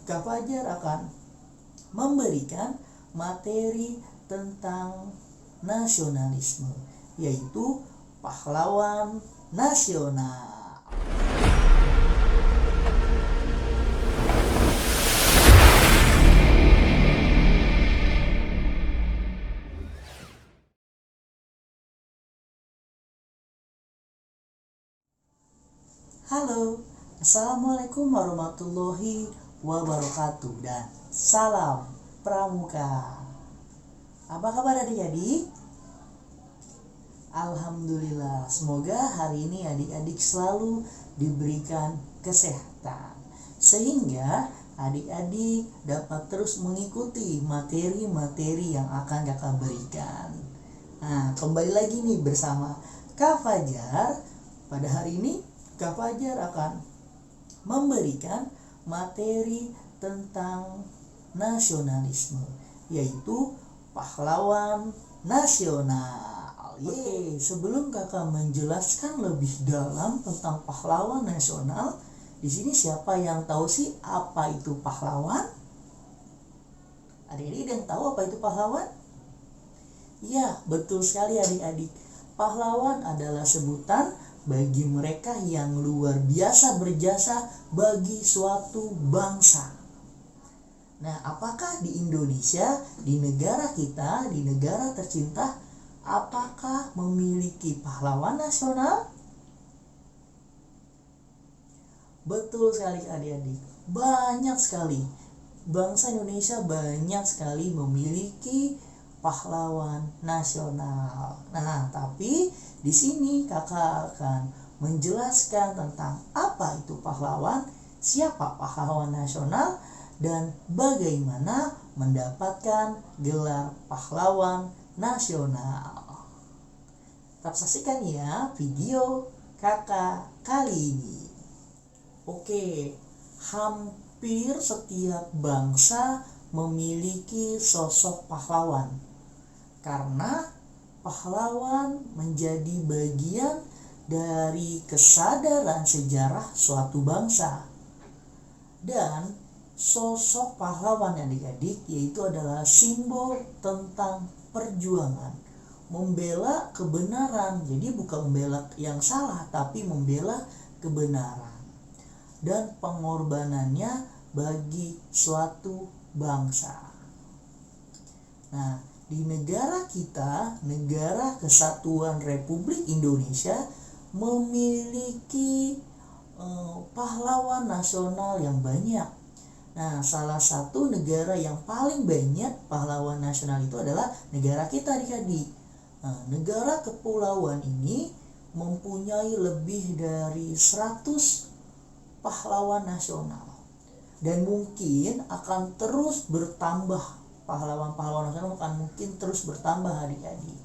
Kak Fajar akan memberikan materi tentang nasionalisme, yaitu pahlawan nasional. Halo, Assalamualaikum warahmatullahi wabarakatuh dan salam pramuka. Apa kabar adik-adik? Alhamdulillah, semoga hari ini adik-adik selalu diberikan kesehatan sehingga adik-adik dapat terus mengikuti materi-materi yang akan kakak berikan. Nah, kembali lagi nih bersama Kak Fajar. Pada hari ini Kak Fajar akan memberikan materi tentang nasionalisme, yaitu pahlawan nasional. Oke, sebelum kakak menjelaskan lebih dalam tentang pahlawan nasional, di sini siapa yang tahu sih apa itu pahlawan? Adik-adik yang tahu apa itu pahlawan? Ya, betul sekali adik-adik. Pahlawan adalah sebutan bagi mereka yang luar biasa berjasa bagi suatu bangsa. Nah, apakah di Indonesia, di negara kita, di negara tercinta, apakah memiliki pahlawan nasional? Betul sekali adik-adik. Banyak sekali. Bangsa Indonesia banyak sekali memiliki pahlawan nasional. Nah, tapi di sini kakak akan menjelaskan tentang apa itu pahlawan, siapa pahlawan nasional, dan bagaimana mendapatkan gelar pahlawan nasional. Tetap saksikan ya video kakak kali ini. Oke, hampir setiap bangsa memiliki sosok pahlawan karena pahlawan menjadi bagian dari kesadaran sejarah suatu bangsa. Dan sosok pahlawan adik-adik yaitu adalah simbol tentang perjuangan, membela kebenaran. Jadi bukan membela yang salah, tapi membela kebenaran dan pengorbanannya bagi suatu bangsa. Nah, di negara kita, negara Kesatuan Republik Indonesia memiliki pahlawan nasional yang banyak. Nah, salah satu negara yang paling banyak pahlawan nasional itu adalah negara kita adik-adik. Nah, negara kepulauan ini mempunyai lebih dari 100 pahlawan nasional dan mungkin akan terus bertambah. Pahlawan-pahlawan nasional akan mungkin terus bertambah adik-adik.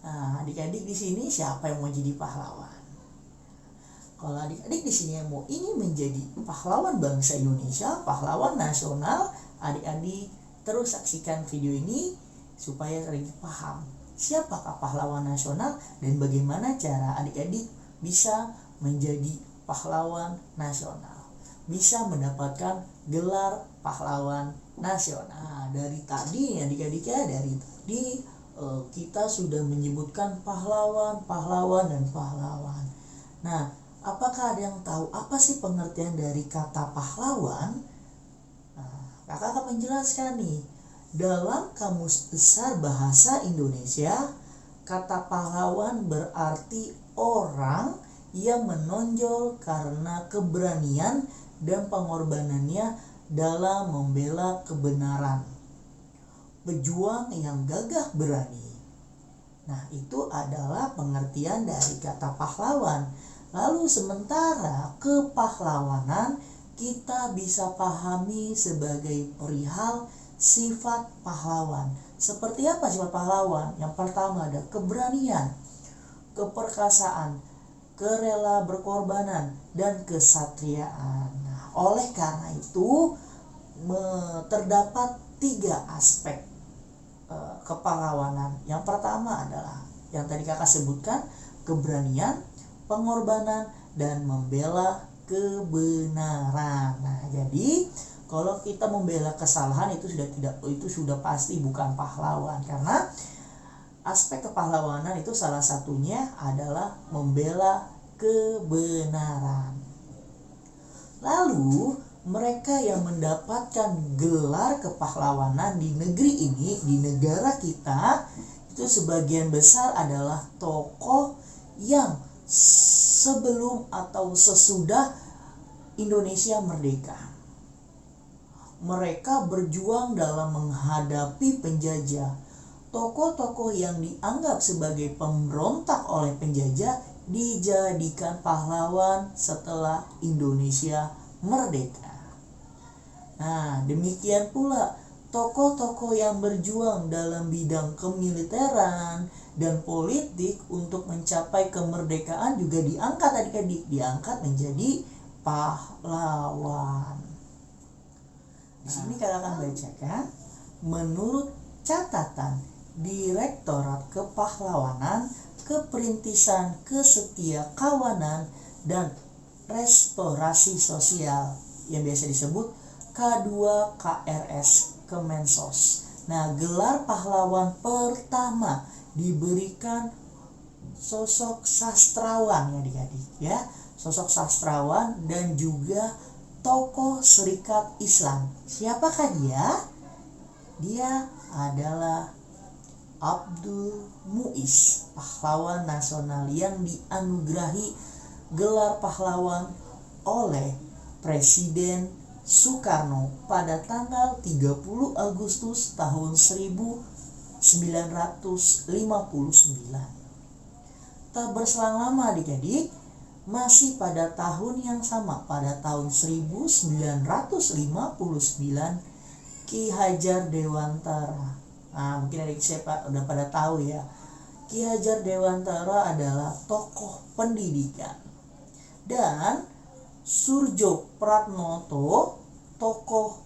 Nah, adik-adik di sini siapa yang mau jadi pahlawan? Kalau adik-adik di sini yang mau ingin menjadi pahlawan bangsa Indonesia, pahlawan nasional, adik-adik terus saksikan video ini supaya sering paham siapakah pahlawan nasional dan bagaimana cara adik-adik bisa menjadi pahlawan nasional, bisa mendapatkan gelar pahlawan nasional. Dari tadi adik-adik ya, dari tadi kita sudah menyebutkan pahlawan, dan pahlawan. Nah, apakah ada yang tahu apa sih pengertian dari kata pahlawan? Nah, kakak akan menjelaskan nih. Dalam Kamus Besar Bahasa Indonesia, kata pahlawan berarti orang yang menonjol karena keberanian dan pengorbanannya dalam membela kebenaran. Pejuang yang gagah berani. Nah, itu adalah pengertian dari kata pahlawan. Lalu sementara kepahlawanan kita bisa pahami sebagai perihal sifat pahlawan. Seperti apa sifat pahlawan? Yang pertama ada keberanian, keperkasaan, kerela berkorbanan, dan kesatriaan. Nah, oleh karena itu terdapat 3 aspek kepahlawanan. Yang pertama adalah yang tadi kakak sebutkan, keberanian, pengorbanan, dan membela kebenaran. Nah, jadi kalau kita membela kesalahan itu sudah pasti bukan pahlawan, karena aspek kepahlawanan itu salah satunya adalah membela kebenaran. Lalu mereka yang mendapatkan gelar kepahlawanan di negeri ini, di negara kita, itu sebagian besar adalah tokoh yang sebelum atau sesudah Indonesia merdeka. Mereka berjuang dalam menghadapi penjajah. Tokoh-tokoh yang dianggap sebagai pemberontak oleh penjajah dijadikan pahlawan setelah Indonesia merdeka. Nah, demikian pula tokoh-tokoh yang berjuang dalam bidang kemiliteran dan politik untuk mencapai kemerdekaan juga diangkat diangkat menjadi pahlawan. Di sini kakak akan bacakan, menurut catatan Direktorat Kepahlawanan, Keperintisan Kesetiakawanan dan Restorasi Sosial yang biasa disebut K2KRS Kemensos. Nah, gelar pahlawan pertama diberikan sosok sastrawan ya adik-adik ya, sosok sastrawan dan juga tokoh Serikat Islam. Siapakah dia? Dia adalah Abdul Muiz, pahlawan nasional yang dianugerahi gelar pahlawan oleh Presiden Soekarno pada tanggal 30 Agustus tahun 1959. Tak berselang lama adik-adik, masih pada tahun yang sama, pada tahun 1959, Ki Hajar Dewantara. Nah, mungkin adik saya udah pada tahu ya. Ki Hajar Dewantara adalah tokoh pendidikan. Dan Surjo Pratnoto, tokoh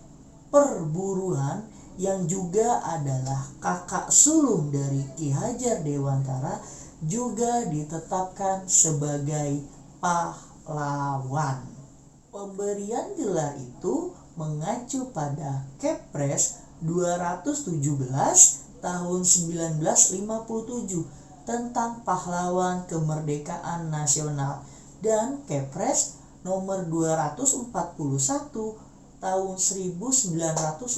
perburuan yang juga adalah kakak sulung dari Ki Hajar Dewantara, juga ditetapkan sebagai pahlawan. Pemberian gelar itu mengacu pada Kepres 217 tahun 1957 tentang pahlawan kemerdekaan nasional dan Kepres nomor 241 tahun 1958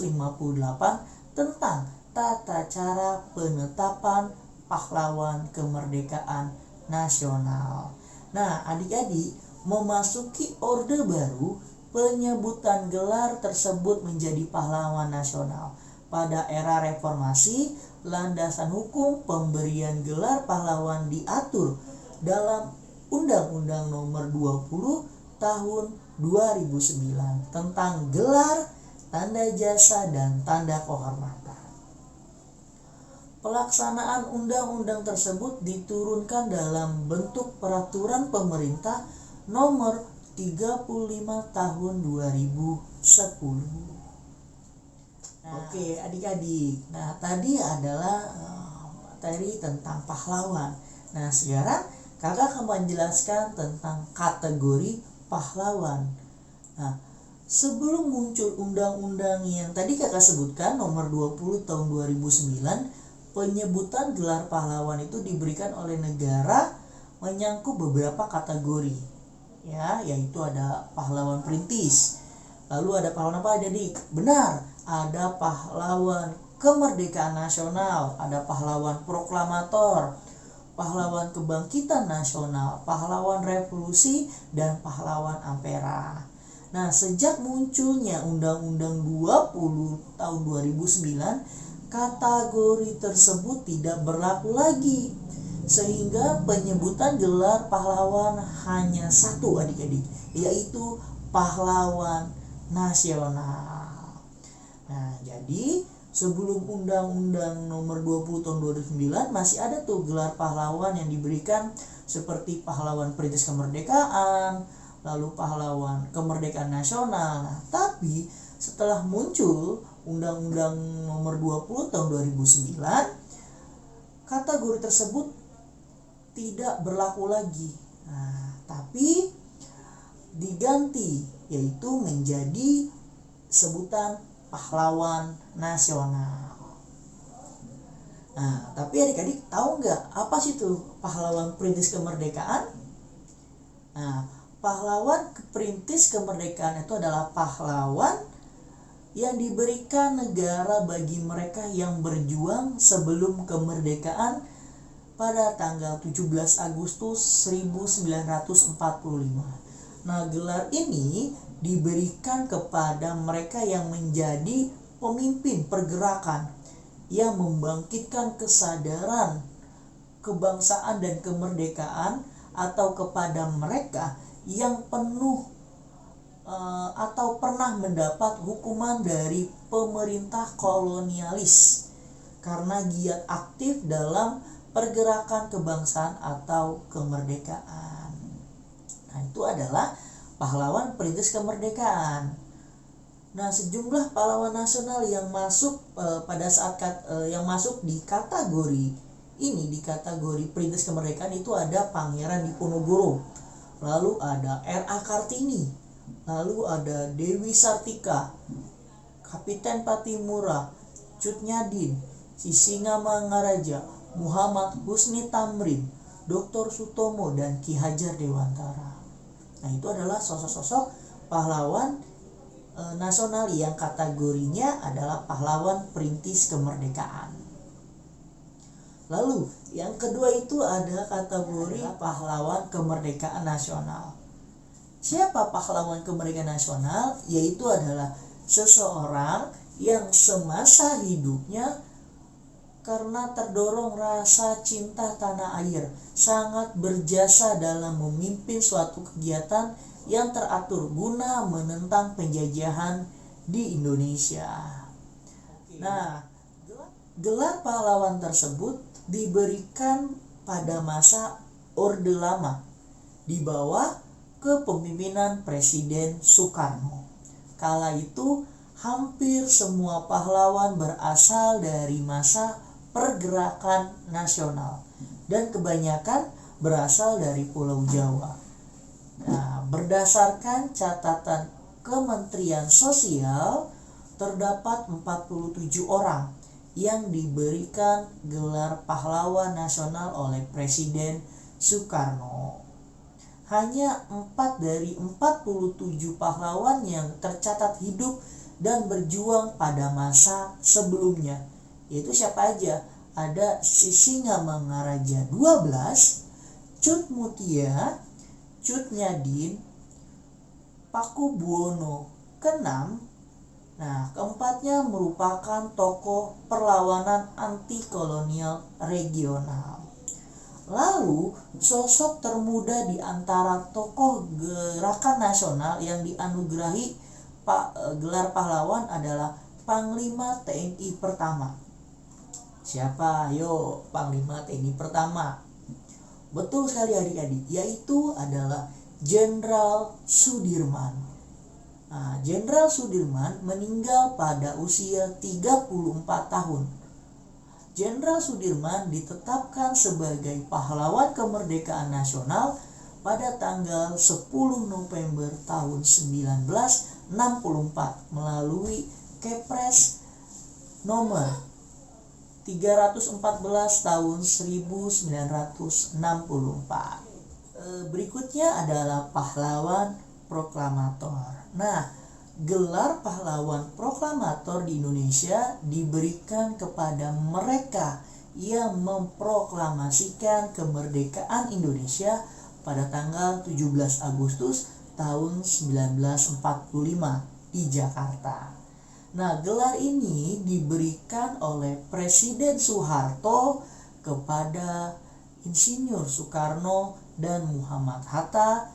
tentang tata cara penetapan pahlawan kemerdekaan nasional. Nah, adik-adik, memasuki Orde Baru, penyebutan gelar tersebut menjadi pahlawan nasional. Pada era reformasi, landasan hukum pemberian gelar pahlawan diatur dalam Undang-Undang Nomor 20 Tahun 2009 tentang gelar, tanda jasa, dan tanda kehormatan. Pelaksanaan undang-undang tersebut diturunkan dalam bentuk peraturan pemerintah nomor 35 tahun 2010. Oke, adik-adik. Nah, tadi adalah materi tentang pahlawan. Nah, sekarang kakak akan menjelaskan tentang kategori pahlawan. Nah, sebelum muncul undang-undang yang tadi kakak sebutkan nomor 20 tahun 2009, penyebutan gelar pahlawan itu diberikan oleh negara menyangkut beberapa kategori. Ya, yaitu ada pahlawan perintis. Lalu ada pahlawan apa? Jadi benar, ada pahlawan kemerdekaan nasional, ada pahlawan proklamator, pahlawan kebangkitan nasional, pahlawan revolusi, dan pahlawan ampera. Nah, sejak munculnya Undang-Undang 20 tahun 2009, kategori tersebut tidak berlaku lagi, sehingga penyebutan gelar pahlawan hanya satu adik-adik, yaitu pahlawan nasional. Nah, jadi sebelum Undang-Undang Nomor 20 tahun 2009 masih ada tuh gelar pahlawan yang diberikan seperti pahlawan perintis kemerdekaan, lalu pahlawan kemerdekaan nasional. Nah, tapi setelah muncul Undang-Undang Nomor 20 tahun 2009, kategori tersebut tidak berlaku lagi. Nah, tapi diganti, yaitu menjadi sebutan pahlawan nasional. Nah, tapi adik-adik tahu nggak apa sih itu pahlawan perintis kemerdekaan? Nah, pahlawan perintis kemerdekaan itu adalah pahlawan yang diberikan negara bagi mereka yang berjuang sebelum kemerdekaan pada tanggal 17 Agustus 1945. Nah, gelar ini diberikan kepada mereka yang menjadi pemimpin pergerakan yang membangkitkan kesadaran kebangsaan dan kemerdekaan, atau kepada mereka yang penuh atau pernah mendapat hukuman dari pemerintah kolonialis karena giat aktif dalam pergerakan kebangsaan atau kemerdekaan. Nah, itu adalah pahlawan perintis kemerdekaan. Nah, sejumlah pahlawan nasional yang masuk yang masuk di kategori ini, di kategori perintis kemerdekaan itu ada Pangeran Diponegoro, lalu ada R.A. Kartini, lalu ada Dewi Sartika, Kapiten Patimura, Cut Nyadin, Sisingamangaraja, Muhammad Husni Tamrin, Dr. Sutomo, dan Ki Hajar Dewantara. Nah, itu adalah sosok-sosok pahlawan nasional yang kategorinya adalah pahlawan perintis kemerdekaan. Lalu yang kedua itu ada kategori pahlawan kemerdekaan nasional. Siapa pahlawan kemerdekaan nasional? Yaitu adalah seseorang yang semasa hidupnya karena terdorong rasa cinta tanah air sangat berjasa dalam memimpin suatu kegiatan yang teratur guna menentang penjajahan di Indonesia. Nah, gelar pahlawan tersebut diberikan pada masa Orde Lama di bawah kepemimpinan Presiden Soekarno. Kala itu hampir semua pahlawan berasal dari masa pergerakan nasional dan kebanyakan berasal dari Pulau Jawa. Nah, berdasarkan catatan Kementerian Sosial, terdapat 47 orang yang diberikan gelar pahlawan nasional oleh Presiden Soekarno. Hanya 4 dari 47 pahlawan yang tercatat hidup dan berjuang pada masa sebelumnya. Yaitu siapa aja? Ada Sisingamangaraja 12, Cut Mutia, Cut Nyadin, Pakubuwono ke-6. Nah, keempatnya merupakan tokoh perlawanan anti kolonial regional. Lalu, sosok termuda di antara tokoh gerakan nasional yang dianugerahi gelar pahlawan adalah Panglima TNI pertama. Siapa? Yo, Panglima TNI pertama. Betul sekali adik-adik, yaitu adalah Jenderal Sudirman. Nah, Jenderal Sudirman meninggal pada usia 34 tahun. Jenderal Sudirman ditetapkan sebagai pahlawan kemerdekaan nasional pada tanggal 10 November tahun 1964 melalui Kepres nomor 314 tahun 1964. Berikutnya adalah pahlawan proklamator. Nah, gelar pahlawan proklamator di Indonesia diberikan kepada mereka yang memproklamasikan kemerdekaan Indonesia pada tanggal 17 Agustus tahun 1945 di Jakarta. Nah, gelar ini diberikan oleh Presiden Soeharto kepada Insinyur Soekarno dan Muhammad Hatta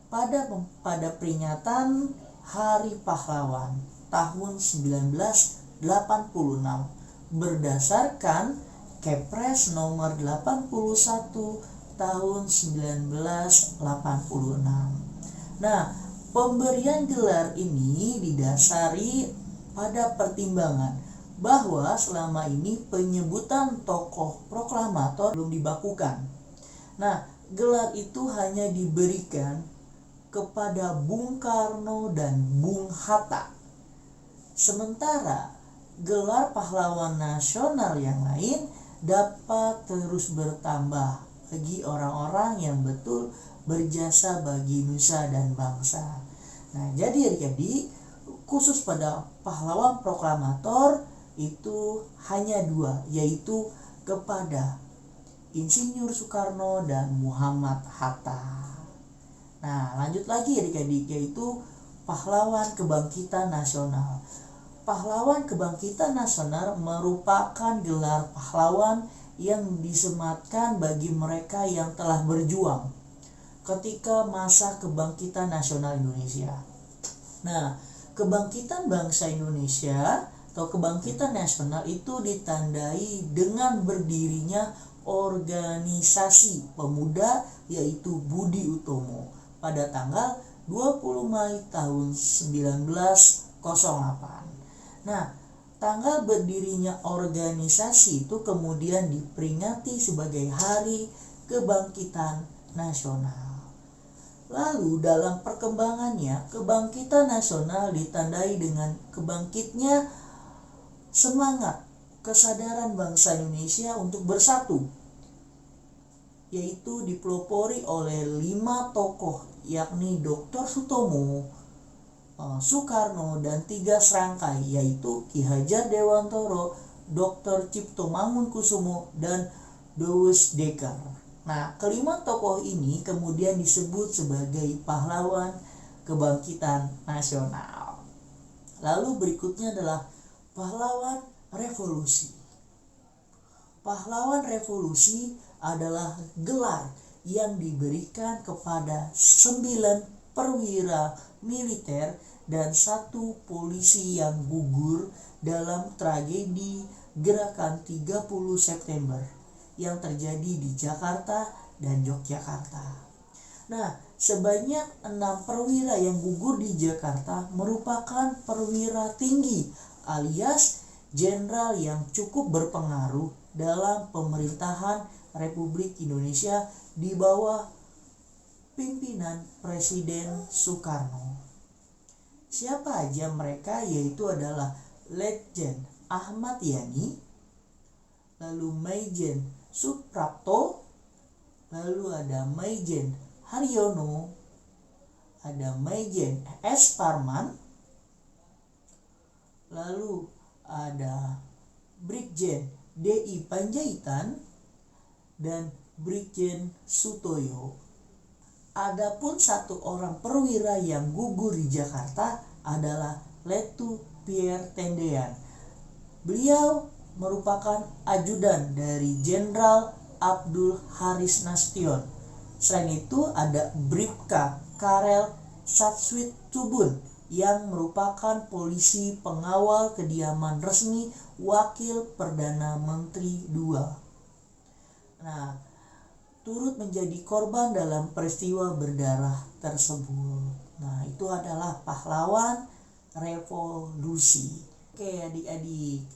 pada peringatan Hari Pahlawan tahun 1986 berdasarkan Kepres nomor 81 tahun 1986. Nah, pemberian gelar ini didasari pada pertimbangan bahwa selama ini penyebutan tokoh proklamator belum dibakukan. Nah, gelar itu hanya diberikan kepada Bung Karno dan Bung Hatta. Sementara gelar pahlawan nasional yang lain dapat terus bertambah bagi orang-orang yang betul berjasa bagi nusa dan bangsa. Nah, jadi adik-adik, khusus pada pahlawan proklamator itu hanya dua, yaitu kepada Insinyur Soekarno dan Muhammad Hatta. Nah, lanjut lagi adik-adik, yaitu pahlawan kebangkitan nasional. Pahlawan kebangkitan nasional merupakan gelar pahlawan yang disematkan bagi mereka yang telah berjuang ketika masa kebangkitan nasional Indonesia. Nah, kebangkitan bangsa Indonesia atau kebangkitan nasional itu ditandai dengan berdirinya organisasi pemuda, yaitu Budi Utomo pada tanggal 20 Mei tahun 1908. Nah, tanggal berdirinya organisasi itu kemudian diperingati sebagai Hari Kebangkitan Nasional. Lalu dalam perkembangannya, kebangkitan nasional ditandai dengan kebangkitnya semangat kesadaran bangsa Indonesia untuk bersatu, yaitu dipelopori oleh 5 tokoh, yakni Dr. Sutomo, Soekarno, dan 3 serangkai, yaitu Ki Hajar Dewantoro, Dr. Cipto Mangunkusumo, dan Douwes Dekker. Nah, kelima tokoh ini kemudian disebut sebagai pahlawan kebangkitan nasional. Lalu berikutnya adalah pahlawan revolusi. Pahlawan revolusi adalah gelar yang diberikan kepada 9 perwira militer dan 1 polisi yang gugur dalam tragedi Gerakan 30 September yang terjadi di Jakarta dan Yogyakarta. Nah, sebanyak 6 perwira yang gugur di Jakarta merupakan perwira tinggi alias jenderal yang cukup berpengaruh dalam pemerintahan Republik Indonesia di bawah pimpinan Presiden Soekarno. Siapa aja mereka? Yaitu adalah Letjen Ahmad Yani, lalu Maijen Suprapto, lalu ada Maijen Haryono, ada Maijen S. Parman, lalu ada Brigjen D.I. Panjaitan, dan Brigjen Sutoyo. Adapun 1 orang perwira yang gugur di Jakarta adalah Letu Pierre Tendean. Beliau merupakan ajudan dari Jenderal Abdul Haris Nasution. Selain itu ada Bribka Karel Satswit Tubun yang merupakan polisi pengawal kediaman resmi Wakil Perdana Menteri II. Nah, turut menjadi korban dalam peristiwa berdarah tersebut. Nah, itu adalah pahlawan revolusi. Oke adik-adik,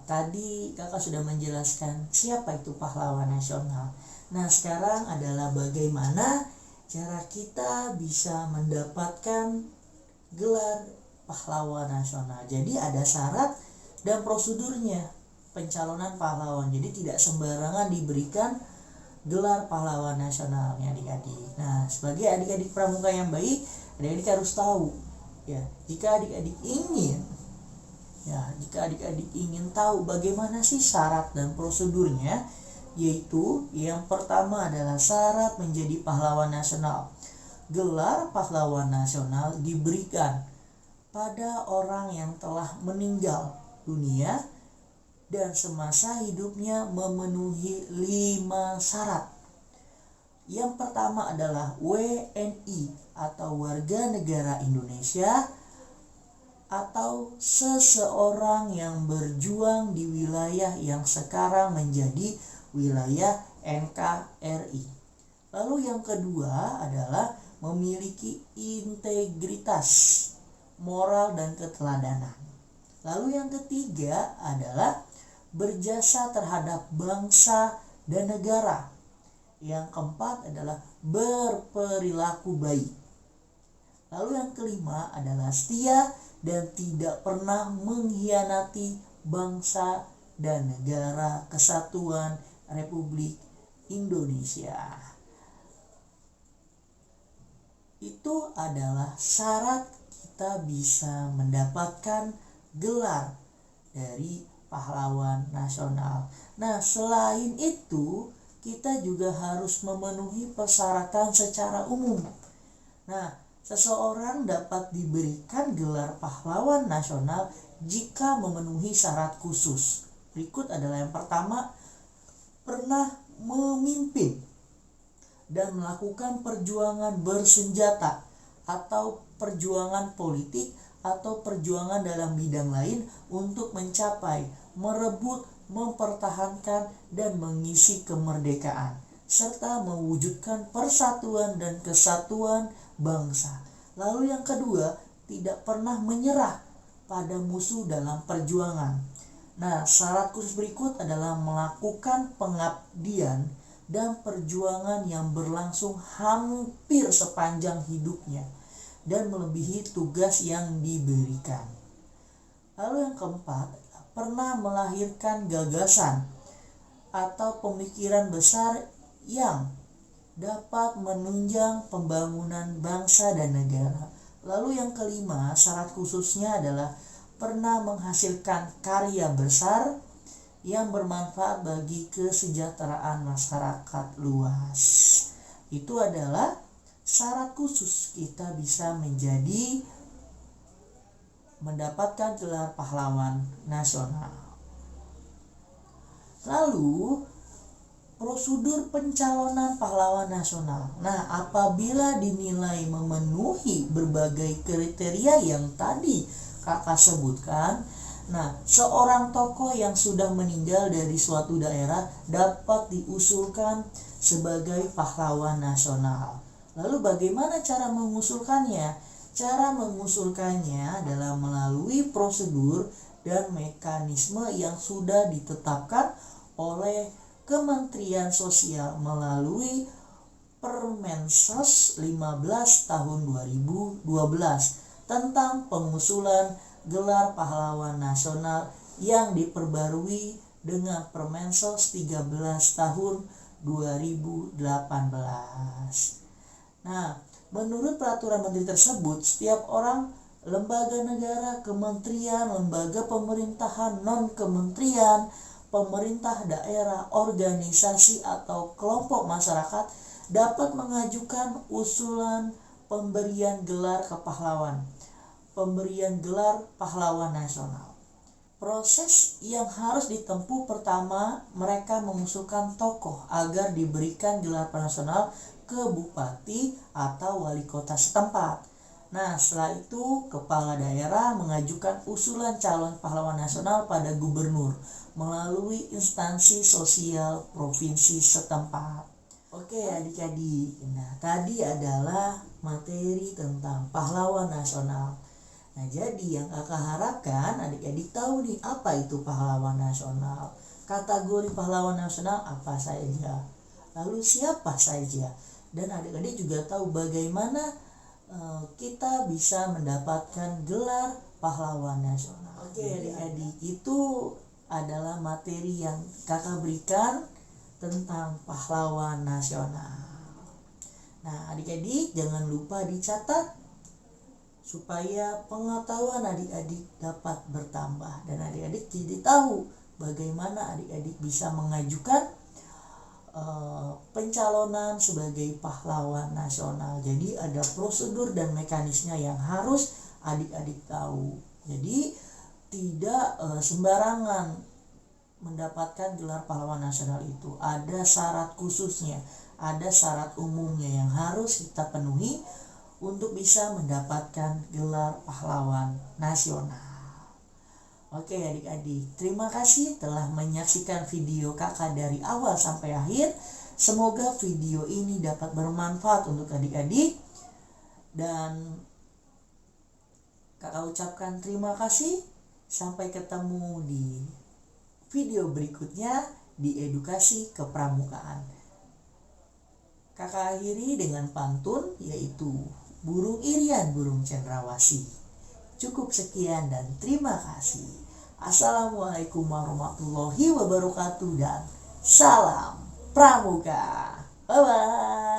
tadi kakak sudah menjelaskan siapa itu pahlawan nasional. Nah, sekarang adalah bagaimana cara kita bisa mendapatkan gelar pahlawan nasional. Jadi ada syarat dan prosedurnya pencalonan pahlawan. Jadi tidak sembarangan diberikan gelar pahlawan nasionalnya adik-adik. Nah, sebagai adik-adik pramuka yang baik, adik-adik harus tahu ya, jika adik-adik ingin tahu bagaimana sih syarat dan prosedurnya, yaitu yang pertama adalah syarat menjadi pahlawan nasional. Gelar pahlawan nasional diberikan pada orang yang telah meninggal dunia dan semasa hidupnya memenuhi 5 syarat. Yang pertama adalah WNI atau warga negara Indonesia, atau seseorang yang berjuang di wilayah yang sekarang menjadi wilayah NKRI. Lalu yang kedua adalah memiliki integritas moral dan keteladanan. Lalu yang ketiga adalah berjasa terhadap bangsa dan negara. Yang keempat adalah berperilaku baik. Lalu yang kelima adalah setia dan tidak pernah mengkhianati bangsa dan negara kesatuan Republik Indonesia. Itu adalah syarat kita bisa mendapatkan gelar dari pahlawan nasional. Nah, selain itu, kita juga harus memenuhi persyaratan secara umum. Nah, seseorang dapat diberikan gelar pahlawan nasional jika memenuhi syarat khusus. Berikut adalah yang pertama, pernah memimpin dan melakukan perjuangan bersenjata atau perjuangan politik atau perjuangan dalam bidang lain untuk mencapai, merebut, mempertahankan, dan mengisi kemerdekaan, serta mewujudkan persatuan dan kesatuan bangsa. Lalu yang kedua, tidak pernah menyerah pada musuh dalam perjuangan. Nah, syarat khusus berikut adalah melakukan pengabdian dan perjuangan yang berlangsung hampir sepanjang hidupnya dan melebihi tugas yang diberikan. Lalu yang keempat, pernah melahirkan gagasan atau pemikiran besar yang dapat menunjang pembangunan bangsa dan negara. Lalu yang kelima, syarat khususnya adalah pernah menghasilkan karya besar yang bermanfaat bagi kesejahteraan masyarakat luas. Itu adalah syarat khusus kita bisa mendapatkan gelar pahlawan nasional. Lalu, prosedur pencalonan pahlawan nasional. Nah, apabila dinilai memenuhi berbagai kriteria yang tadi kakak sebutkan, nah, seorang tokoh yang sudah meninggal dari suatu daerah dapat diusulkan sebagai pahlawan nasional. Lalu bagaimana cara mengusulkannya? Cara mengusulkannya adalah melalui prosedur dan mekanisme yang sudah ditetapkan oleh Kementerian Sosial melalui Permensos 15 tahun 2012 tentang pengusulan gelar pahlawan nasional yang diperbarui dengan Permensos 13 tahun 2018. Nah, menurut peraturan menteri tersebut, setiap orang, lembaga negara, kementerian, lembaga pemerintahan, non-kementerian, pemerintah daerah, organisasi atau kelompok masyarakat dapat mengajukan usulan pemberian gelar pahlawan nasional. Proses yang harus ditempuh pertama, mereka mengusulkan tokoh agar diberikan gelar pahlawan nasional ke bupati atau wali kota setempat. Nah, setelah itu kepala daerah mengajukan usulan calon pahlawan nasional pada gubernur melalui instansi sosial provinsi setempat. Oke adik-adik, nah tadi adalah materi tentang pahlawan nasional. Nah, jadi yang kakak harapkan adik-adik tahu nih apa itu pahlawan nasional. Kategori pahlawan nasional apa saja, lalu siapa saja, dan adik-adik juga tahu bagaimana kita bisa mendapatkan gelar pahlawan nasional. Oke adik-adik, itu adalah materi yang kakak berikan tentang pahlawan nasional. Nah, adik-adik jangan lupa dicatat supaya pengetahuan adik-adik dapat bertambah dan adik-adik jadi tahu bagaimana adik-adik bisa mengajukan pencalonan sebagai pahlawan nasional. Jadi ada prosedur dan mekanisme yang harus adik-adik tahu. Jadi tidak sembarangan mendapatkan gelar pahlawan nasional itu. Ada syarat khususnya, ada syarat umumnya yang harus kita penuhi untuk bisa mendapatkan gelar pahlawan nasional. Oke adik-adik, terima kasih telah menyaksikan video kakak dari awal sampai akhir. Semoga video ini dapat bermanfaat untuk adik-adik. Dan kakak ucapkan terima kasih. Sampai ketemu di video berikutnya di Edukasi Kepramukaan. Kakak akhiri dengan pantun, yaitu burung irian, burung cendrawasih. Cukup sekian dan terima kasih. Assalamualaikum warahmatullahi wabarakatuh dan salam pramuka. Bye bye.